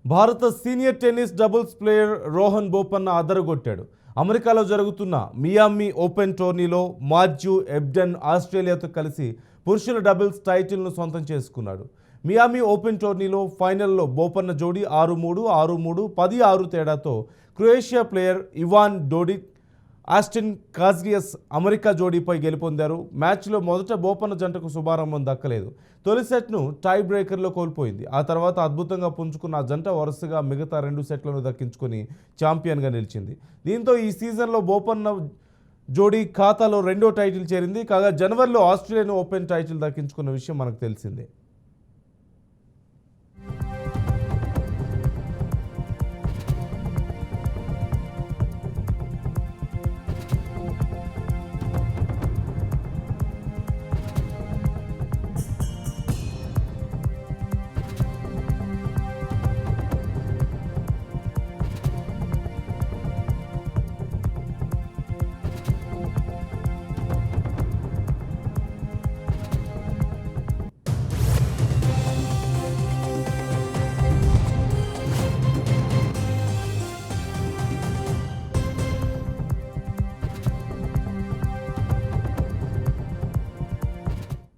భారత senior tennis doubles player Rohan Bopanna అదరగొట్టాడు. అమెరికాలో జరుగుతున్న మియామి ఓపెన్ టోర్నీలో మాథ్యూ ఎబ్డెన్ ఆస్ట్రేలియాతో కలిసి పురుషుల డబుల్స్ టైటిల్ను సొంతం చేసుకున్నాడు. మియామి ఓపెన్ టోర్నీలో ఫైనల్లో బోపన్న జోడీ 6-3, 6-3, 10-6 తేడాతో Croatia player Ivan Dodig, Austin Krajicek America జోడీపై గెలుపొందారు. మ్యాచ్లో మొదట బోపన్న జంటకు శుభారంభం దక్కలేదు. తొలి సెట్ను టై బ్రేకర్లో కోల్పోయింది. ఆ తర్వాత అద్భుతంగా పుంజుకున్న ఆ జంట వరుసగా మిగతా 2 సెట్లను దక్కించుకొని ఛాంపియన్గా నిలిచింది. దీంతో ఈ సీజన్లో బోపన్న జోడీ ఖాతాలో 2వ టైటిల్ చేరింది. కాగా జనవరిలో ఆస్ట్రేలియన్ ఓపెన్ టైటిల్ దక్కించుకున్న విషయం మనకు తెలిసిందే.